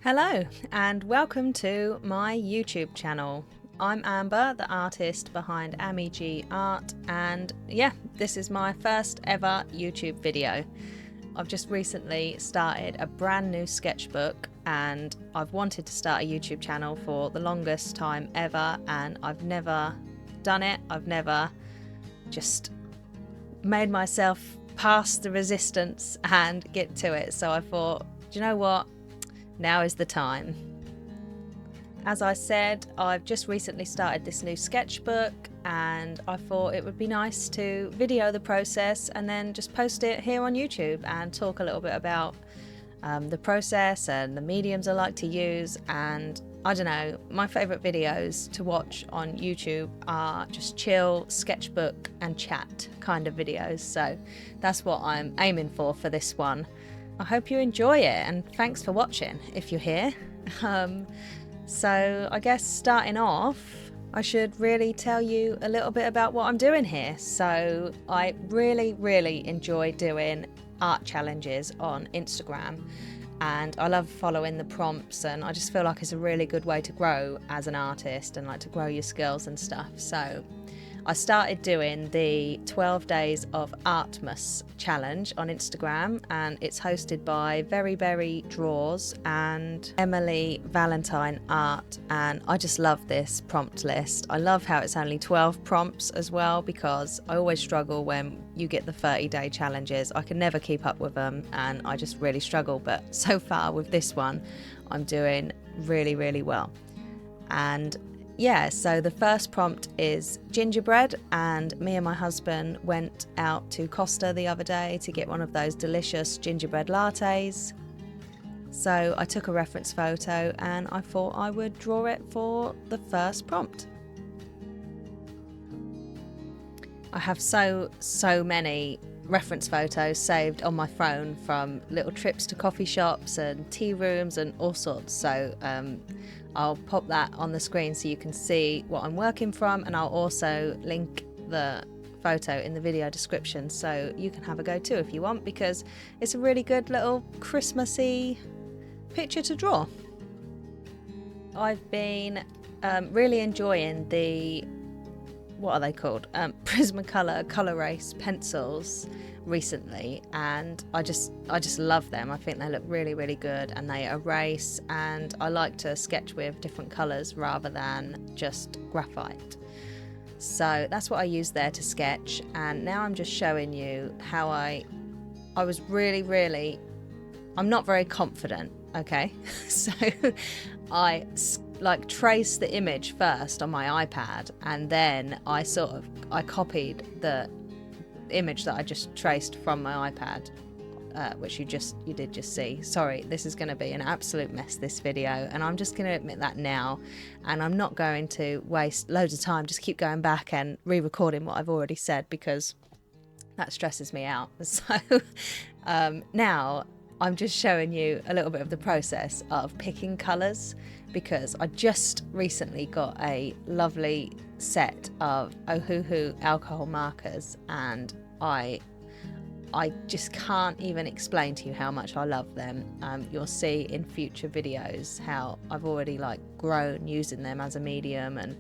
Hello and welcome to my YouTube channel. I'm Amber, the artist behind Ammy G Art, and yeah, this is my first ever YouTube video. I've just recently started a brand new sketchbook and I've wanted to start a YouTube channel for the longest time ever, and I've never done it. I've never just made myself pass the resistance and get to it. So I thought, do you know what? Now is the time. As I said, I've just recently started this new sketchbook and I thought it would be nice to video the process and then just post it here on YouTube and talk a little bit about the process and the mediums I like to use. And I don't know, my favourite videos to watch on YouTube are just chill, sketchbook and chat kind of videos. So that's what I'm aiming for this one. I hope you enjoy it and thanks for watching if you're here. So I guess starting off, I should really tell you a little bit about what I'm doing here. So I really enjoy doing art challenges on Instagram, and I love following the prompts, and I just feel like it's a really good way to grow as an artist and like to grow your skills and stuff. So I started doing the 12 Days of Artmas challenge on Instagram, and it's hosted by Very Berry Draws and Emily Valentine Art, and I just love this prompt list. I love how it's only 12 prompts as well, because I always struggle when you get the 30-day challenges. I can never keep up with them and I just really struggle, but so far with this one I'm doing really well. And yeah, so the first prompt is gingerbread, and me and my husband went out to Costa the other day to get one of those delicious gingerbread lattes. So I took a reference photo and I thought I would draw it for the first prompt. I have so many reference photos saved on my phone from little trips to coffee shops and tea rooms and all sorts. So I'll pop that on the screen so you can see what I'm working from, and I'll also link the photo in the video description so you can have a go too if you want, because it's a really good little Christmassy picture to draw. I've been really enjoying the, what are they called, Prismacolor Colour Race pencils recently, and I just love them. I think they look really good and they erase, and I like to sketch with different colours rather than just graphite. So that's what I use there to sketch, and now I'm just showing you how I was really, I'm not very confident, okay? So I traced the image first on my iPad, and then I copied the image that I just traced from my iPad, which you did just see. Sorry, this is going to be an absolute mess, this video, and I'm just going to admit that now, and I'm not going to waste loads of time just keep going back and re-recording what I've already said, because that stresses me out. So now I'm just showing you a little bit of the process of picking colours, because I just recently got a lovely set of Ohuhu alcohol markers, and I just can't even explain to you how much I love them. You'll see in future videos how I've already grown using them as a medium, and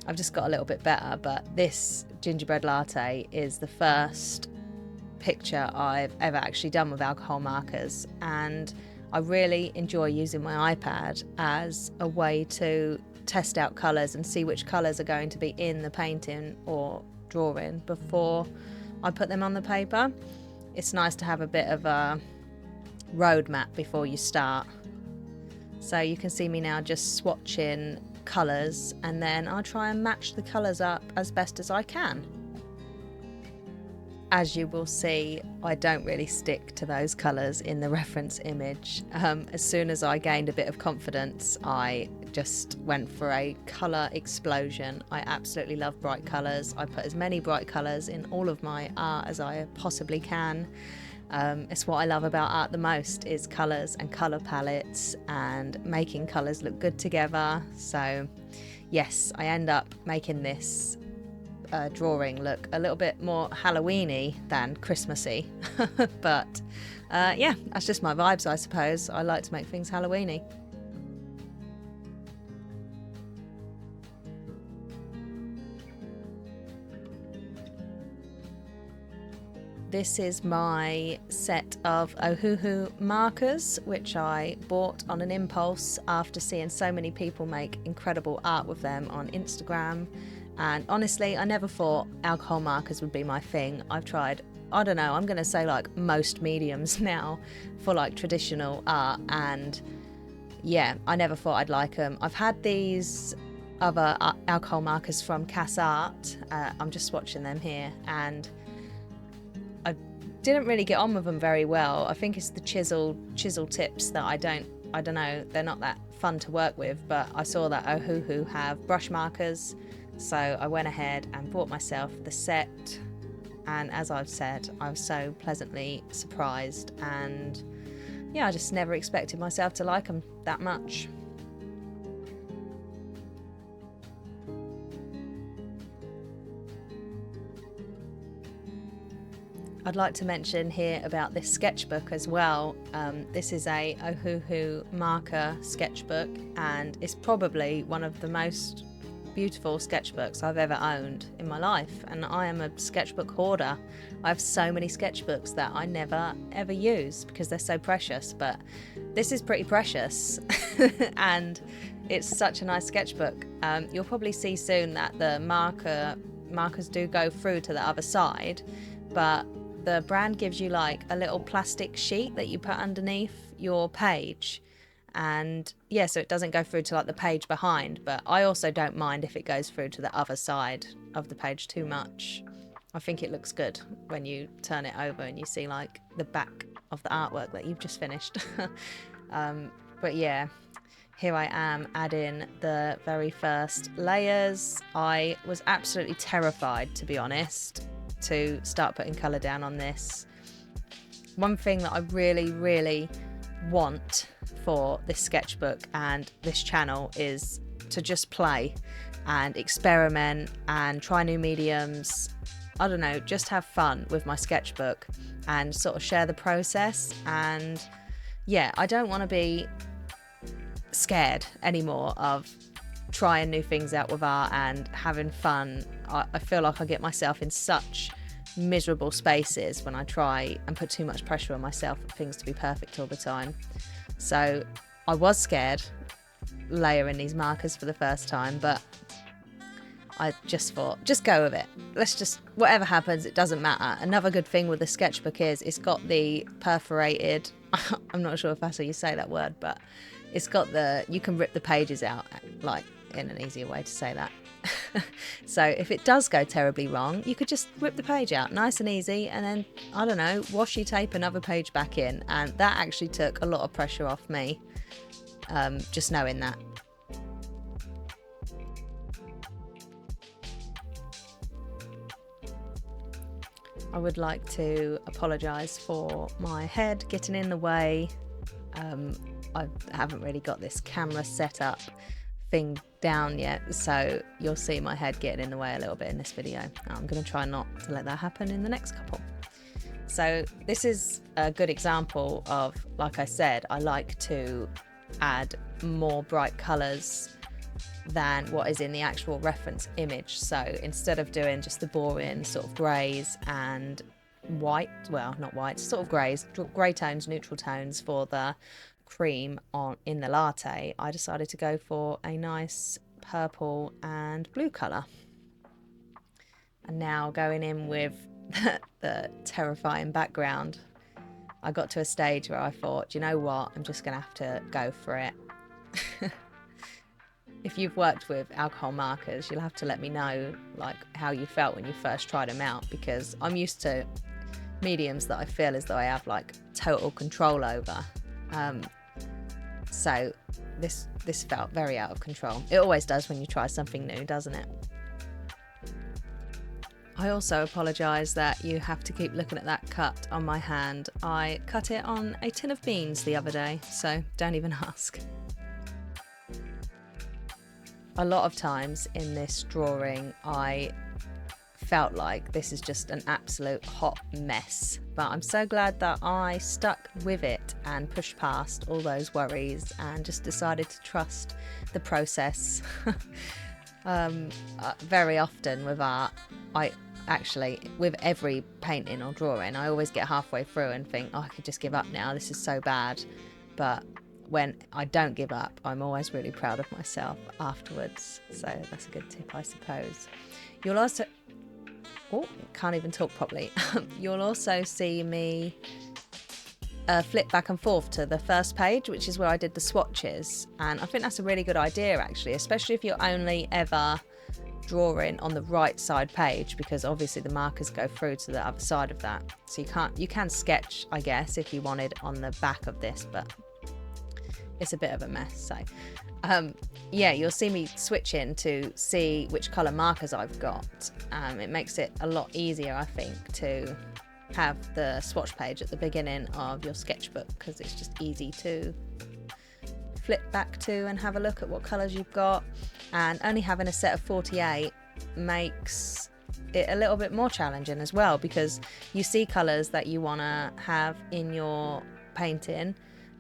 I've just got a little bit better. But this gingerbread latte is the first picture I've ever actually done with alcohol markers, and I really enjoy using my iPad as a way to test out colours and see which colours are going to be in the painting or drawing before I put them on the paper. It's nice to have a bit of a roadmap before you start. So you can see me now just swatching colours, and then I'll try and match the colours up as best as I can. As you will see, I don't really stick to those colours in the reference image. As soon as I gained a bit of confidence, I just went for a colour explosion. I absolutely love bright colours. I put as many bright colours in all of my art as I possibly can. It's what I love about art the most, is colours and colour palettes and making colours look good together. So yes, I end up making this drawing look a little bit more Halloweeny than Christmassy. But yeah, that's just my vibes, I suppose. I like to make things Halloweeny. This is my set of Ohuhu markers, which I bought on an impulse after seeing so many people make incredible art with them on Instagram. And honestly, I never thought alcohol markers would be my thing. I've tried, I don't know, I'm going to say like most mediums now for like traditional art, and yeah, I never thought I'd like them. I've had these other alcohol markers from Cas Art. I'm just swatching them here, and I didn't really get on with them very well. I think it's the chisel tips that I don't know, they're not that fun to work with. But I saw that Ohuhu have brush markers, so I went ahead and bought myself the set, and as I've said, I was so pleasantly surprised, and yeah, I just never expected myself to like them that much. I'd like to mention here about this sketchbook as well. This is a Ohuhu marker sketchbook, and it's probably one of the most beautiful sketchbooks I've ever owned in my life, and I am a sketchbook hoarder. I have so many sketchbooks that I never ever use because they're so precious, but this is pretty precious and it's such a nice sketchbook. You'll probably see soon that the markers do go through to the other side, but the brand gives you like a little plastic sheet that you put underneath your page, and yeah, so it doesn't go through to like the page behind, but I also don't mind if it goes through to the other side of the page too much. I think it looks good when you turn it over and you see like the back of the artwork that you've just finished. But yeah, here I am adding the very first layers. I was absolutely terrified, to be honest, to start putting colour down on this. One thing that I really want for this sketchbook and this channel is to just play and experiment and try new mediums. I don't know, just have fun with my sketchbook and sort of share the process. And yeah, I don't want to be scared anymore of trying new things out with art and having fun. I feel like I get myself in such miserable spaces when I try and put too much pressure on myself for things to be perfect all the time. So I was scared layering these markers for the first time, but I just thought, just go with it. Let's just, whatever happens, it doesn't matter. Another good thing with the sketchbook is it's got the perforated, I'm not sure if that's how you say that word, but it's got the, you can rip the pages out, like in an easier way to say that. So if it does go terribly wrong, you could just rip the page out nice and easy, and then, I don't know, washi tape another page back in, and that actually took a lot of pressure off me, just knowing that. I would like to apologise for my head getting in the way. I haven't really got this camera setup thing down yet, so you'll see my head getting in the way a little bit in this video. I'm going to try not to let that happen in the next couple. So this is a good example of, like I said, I like to add more bright colours than what is in the actual reference image. So instead of doing just the boring sort of greys and white, well, not white, sort of greys, grey tones, neutral tones for the cream in the latte, I decided to go for a nice purple and blue colour. And now going in with the terrifying background, I got to a stage where I thought, you know what, I'm just going to have to go for it. If you've worked with alcohol markers, you'll have to let me know like how you felt when you first tried them out, because I'm used to mediums that I feel as though I have like total control over. So this felt very out of control. It always does when you try something new, doesn't it? I also apologise that you have to keep looking at that cut on my hand. I cut it on a tin of beans the other day, so don't even ask. A lot of times in this drawing, I felt like this is just an absolute hot mess. But I'm so glad that I stuck with it and pushed past all those worries and just decided to trust the process. Very often with art, with every painting or drawing, I always get halfway through and think, oh, I could just give up now, this is so bad. But when I don't give up, I'm always really proud of myself afterwards. So that's a good tip, I suppose. You'll also... Oh, can't even talk properly. You'll also see me flip back and forth to the first page, which is where I did the swatches. And I think that's a really good idea, actually, especially if you're only ever drawing on the right side page, because obviously the markers go through to the other side of that. So you can sketch, I guess, if you wanted on the back of this, but it's a bit of a mess. So yeah, you'll see me switching to see which colour markers I've got. It makes it a lot easier, I think, to have the swatch page at the beginning of your sketchbook, because it's just easy to flip back to and have a look at what colours you've got. And only having a set of 48 makes it a little bit more challenging as well, because you see colours that you want to have in your painting,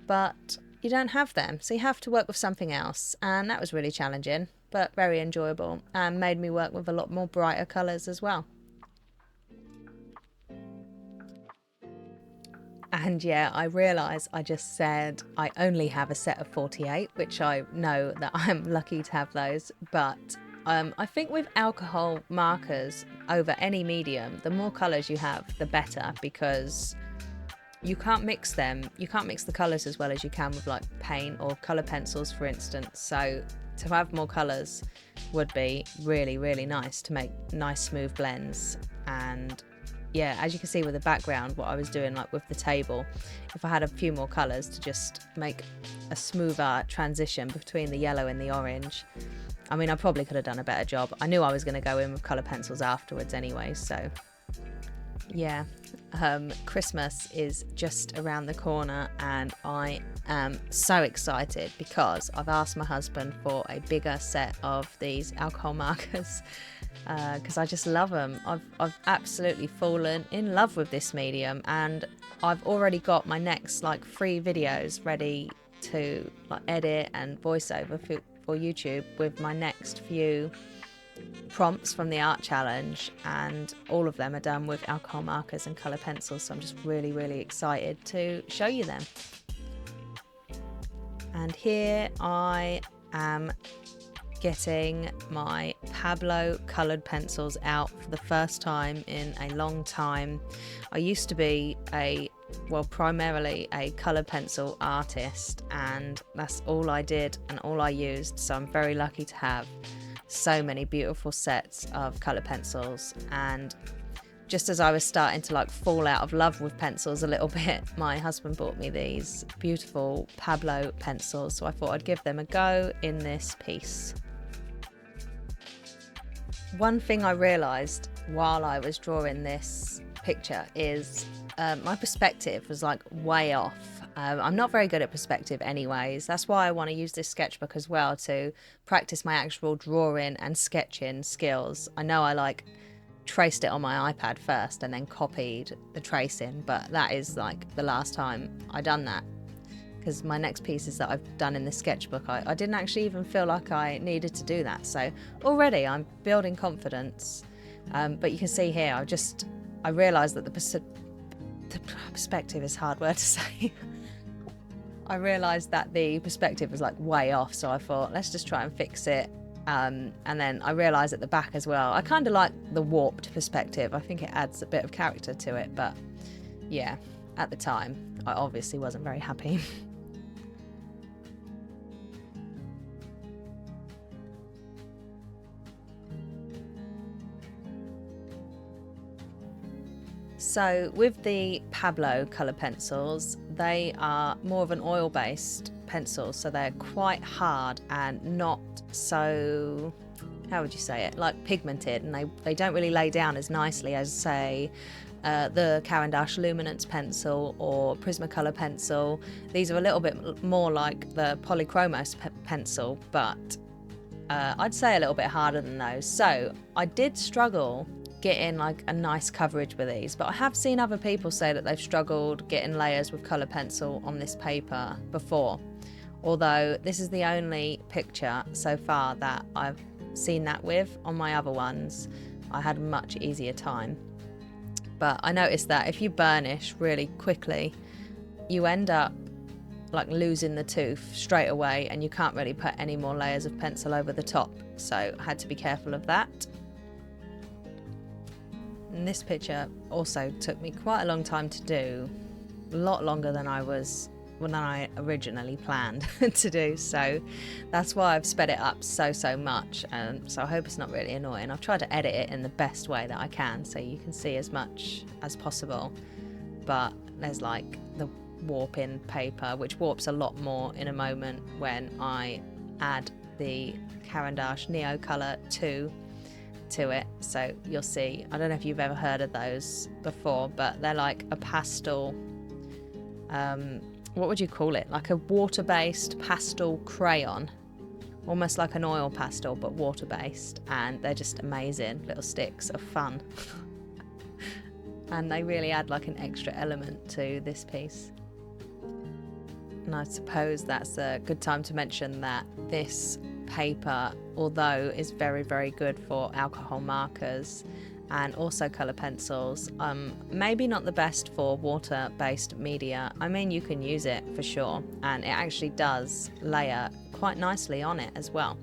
but you don't have them, so you have to work with something else. And that was really challenging, but very enjoyable, and made me work with a lot more brighter colours as well. And yeah, I realise I just said I only have a set of 48, which I know that I'm lucky to have those, but I think with alcohol markers over any medium, the more colours you have, the better, because you can't mix them. You can't mix the colours as well as you can with like paint or colour pencils, for instance. So to have more colours would be really, really nice to make nice smooth blends. And yeah, as you can see with the background, what I was doing like with the table, if I had a few more colours to just make a smoother transition between the yellow and the orange, I mean, I probably could have done a better job. I knew I was going to go in with colour pencils afterwards anyway, so yeah. Christmas is just around the corner, and I am so excited because I've asked my husband for a bigger set of these alcohol markers, because I just love them. I've absolutely fallen in love with this medium, and I've already got my next like 3 videos ready to like edit and voiceover for YouTube with my next few prompts from the art challenge, and all of them are done with alcohol markers and colour pencils, so I'm just really, really excited to show you them. And here I am getting my Pablo coloured pencils out for the first time in a long time. I used to be primarily a colour pencil artist, and that's all I did and all I used, so I'm very lucky to have so many beautiful sets of colour pencils. And just as I was starting to like fall out of love with pencils a little bit, my husband bought me these beautiful Pablo pencils, so I thought I'd give them a go in this piece. One thing I realised while I was drawing this picture is my perspective was like way off. I'm not very good at perspective anyways. That's why I want to use this sketchbook as well, to practice my actual drawing and sketching skills. I know I like traced it on my iPad first and then copied the tracing, but that is like the last time I done that, because my next pieces that I've done in the sketchbook, I didn't actually even feel like I needed to do that. So already I'm building confidence. But you can see here, I realised that the perspective is a hard word to say. I realised that the perspective was like way off, so I thought, let's just try and fix it. And then I realised at the back as well, I kind of like the warped perspective. I think it adds a bit of character to it, but yeah, at the time, I obviously wasn't very happy. So with the Pablo colour pencils, they are more of an oil-based pencil, so they're quite hard and not so, how would you say it, like pigmented, and they don't really lay down as nicely as, say, the Caran Dache Luminance pencil or Prismacolor pencil. These are a little bit more like the Polychromos pencil, but I'd say a little bit harder than those. So I did struggle getting like a nice coverage with these, but I have seen other people say that they've struggled getting layers with colour pencil on this paper before, although this is the only picture so far that I've seen that with. On my other ones I had a much easier time, but I noticed that if you burnish really quickly you end up like losing the tooth straight away, and you can't really put any more layers of pencil over the top, so I had to be careful of that. And this picture also took me quite a long time to do, a lot longer than I originally planned to do, so that's why I've sped it up so much, and so I hope it's not really annoying. I've tried to edit it in the best way that I can so you can see as much as possible, but there's like the warping paper, which warps a lot more in a moment when I add the Caran Dache Neocolor 2 to it. So you'll see, I don't know if you've ever heard of those before, but they're like a pastel, what would you call it, like a water-based pastel crayon, almost like an oil pastel but water-based, and they're just amazing little sticks of fun. And they really add like an extra element to this piece. And I suppose that's a good time to mention that this paper, although is very good for alcohol markers and also colour pencils, maybe not the best for water-based media. I mean, you can use it for sure, and it actually does layer quite nicely on it as well,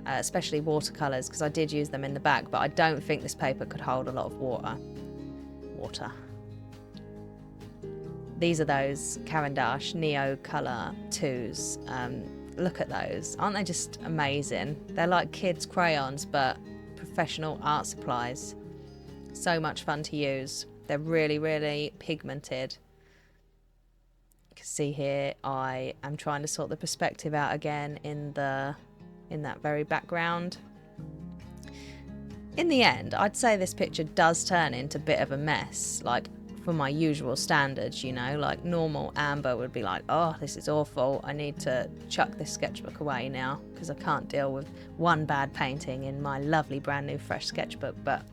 especially watercolours, because I did use them in the back, but I don't think this paper could hold a lot of water. These are those Caran Dache Neocolor 2s. Look at those. Aren't they just amazing? They're like kids' crayons, but professional art supplies. So much fun to use. They're really pigmented. You can see here I am trying to sort the perspective out again in that very background. In the end, I'd say this picture does turn into a bit of a mess, like for my usual standards, you know, like normal Amber would be like, oh, this is awful, I need to chuck this sketchbook away now because I can't deal with one bad painting in my lovely brand new fresh sketchbook. But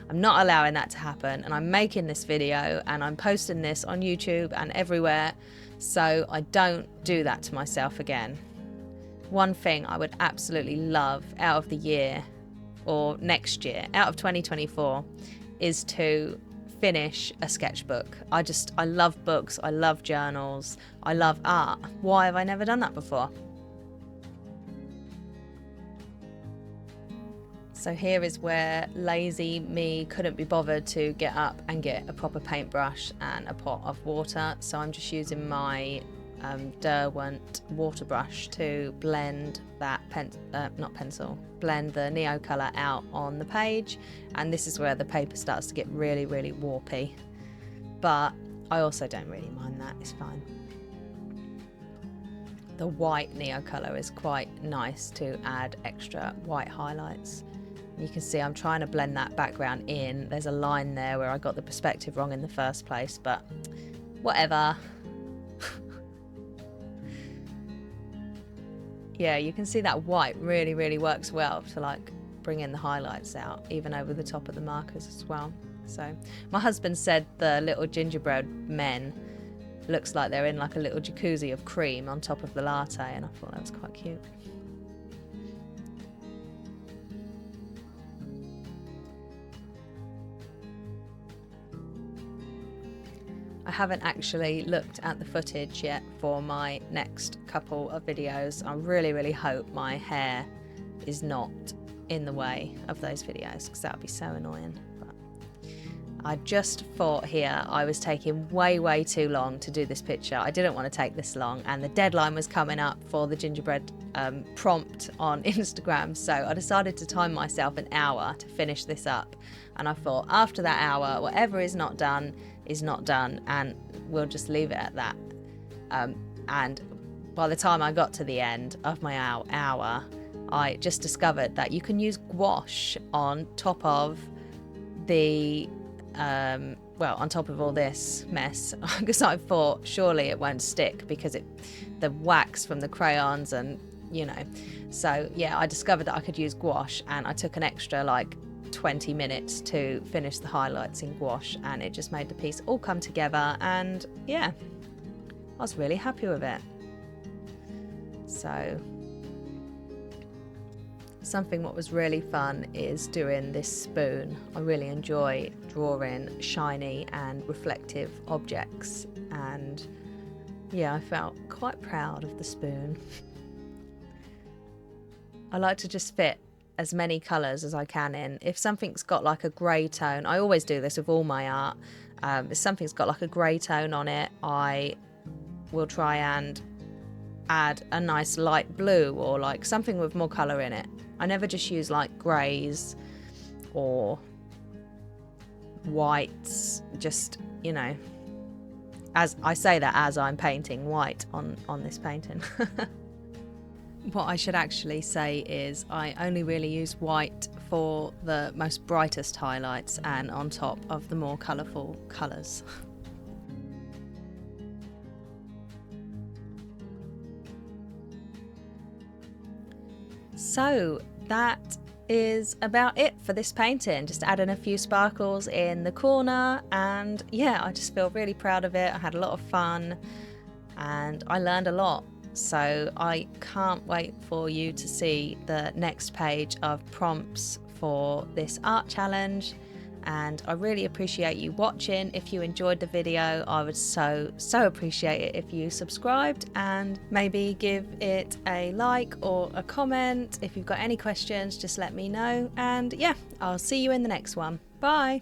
I'm not allowing that to happen, and I'm making this video and I'm posting this on YouTube and everywhere, so I don't do that to myself again. One thing I would absolutely love out of the year, or next year, out of 2024, is to finish a sketchbook. I love books, I love journals, I love art. Why have I never done that before? So here is where lazy me couldn't be bothered to get up and get a proper paintbrush and a pot of water, so I'm just using my Derwent water brush to blend that blend the Neocolor out on the page, and this is where the paper starts to get really warpy, but I also don't really mind that, it's fine. The white Neocolor is quite nice to add extra white highlights. You can see I'm trying to blend that background in. There's a line there where I got the perspective wrong in the first place, but whatever. Yeah, you can see that white really works well to like bring in the highlights out, even over the top of the markers as well. So my husband said the little gingerbread men looks like they're in like a little jacuzzi of cream on top of the latte, and I thought that was quite cute. I haven't actually looked at the footage yet for my next couple of videos. I really hope my hair is not in the way of those videos, because that would be so annoying. But I just thought here I was taking way too long to do this picture. I didn't want to take this long, and the deadline was coming up for the gingerbread prompt on Instagram, so I decided to time myself an hour to finish this up, and I thought after that hour, whatever is not done is not done, and we'll just leave it at that. And by the time I got to the end of my hour, I just discovered that you can use gouache on top of the on top of all this mess, because I thought surely it won't stick because the wax from the crayons, and you know, so yeah, I discovered that I could use gouache, and I took an extra like 20 minutes to finish the highlights in gouache, and it just made the piece all come together, and yeah, I was really happy with it. So something what was really fun is doing this spoon. I really enjoy drawing shiny and reflective objects, and yeah, I felt quite proud of the spoon. I like to just fit as many colours as I can in. If something's got like a grey tone, I always do this with all my art, if something's got like a grey tone on it, I will try and add a nice light blue or like something with more colour in it. I never just use like greys or whites, just, you know, as I say that as I'm painting white on this painting. What I should actually say is I only really use white for the most brightest highlights and on top of the more colourful colours. So that is about it for this painting. Just adding a few sparkles in the corner, and yeah, I just feel really proud of it. I had a lot of fun and I learned a lot. So I can't wait for you to see the next page of prompts for this art challenge. And I really appreciate you watching. If you enjoyed the video, I would so appreciate it if you subscribed and maybe give it a like or a comment. If you've got any questions, just let me know. And yeah, I'll see you in the next one. Bye.